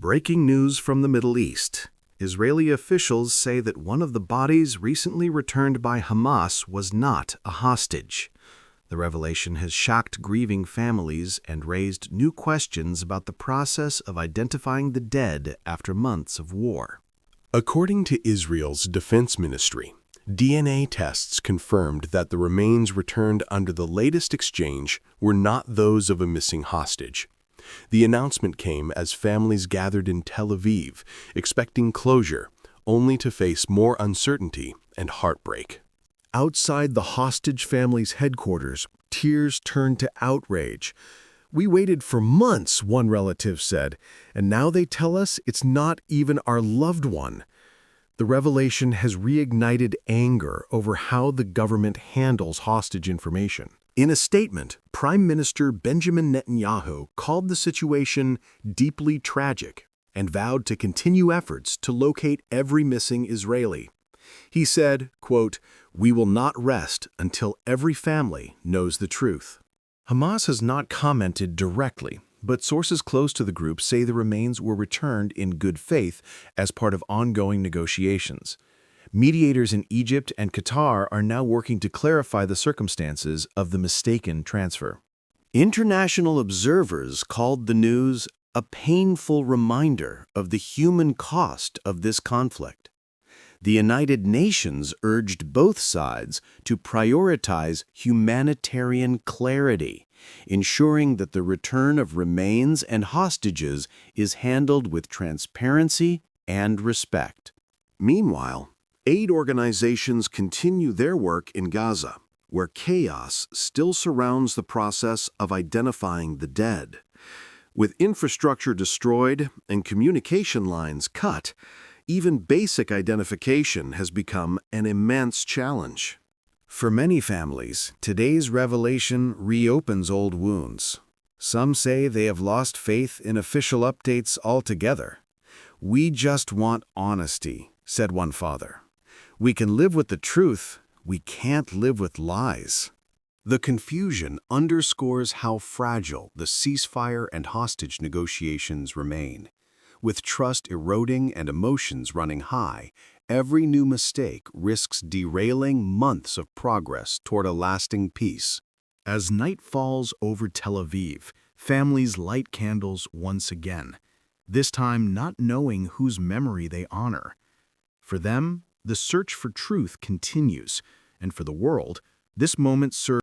Breaking news from the Middle East. Israeli officials say that one of the bodies recently returned by Hamas was not a hostage. The revelation has shocked grieving families and raised new questions about the process of identifying the dead after months of war. According to Israel's defense ministry, DNA tests confirmed that the remains returned under the latest exchange were not those of a missing hostage. The announcement came as families gathered in Tel Aviv, expecting closure, only to face more uncertainty and heartbreak. Outside the hostage family's headquarters, tears turned to outrage. "We waited for months," one relative said, "and now they tell us it's not even our loved one." The revelation has reignited anger over how the government handles hostage information. In a statement, Prime Minister Benjamin Netanyahu called the situation deeply tragic and vowed to continue efforts to locate every missing Israeli. He said, quote, "We will not rest until every family knows the truth." Hamas has not commented directly, but sources close to the group say the remains were returned in good faith as part of ongoing negotiations. Mediators in Egypt and Qatar are now working to clarify the circumstances of the mistaken transfer. International observers called the news a painful reminder of the human cost of this conflict. The United Nations urged both sides to prioritize humanitarian clarity, ensuring that the return of remains and hostages is handled with transparency and respect. Meanwhile, aid organizations continue their work in Gaza, where chaos still surrounds the process of identifying the dead. With infrastructure destroyed and communication lines cut, even basic identification has become an immense challenge. For many families, today's revelation reopens old wounds. Some say they have lost faith in official updates altogether. "We just want honesty," said one father. "We can live with the truth, we can't live with lies." The confusion underscores how fragile the ceasefire and hostage negotiations remain. With trust eroding and emotions running high, every new mistake risks derailing months of progress toward a lasting peace. As night falls over Tel Aviv, families light candles once again, this time not knowing whose memory they honor. For them, the search for truth continues, and for the world, this moment serves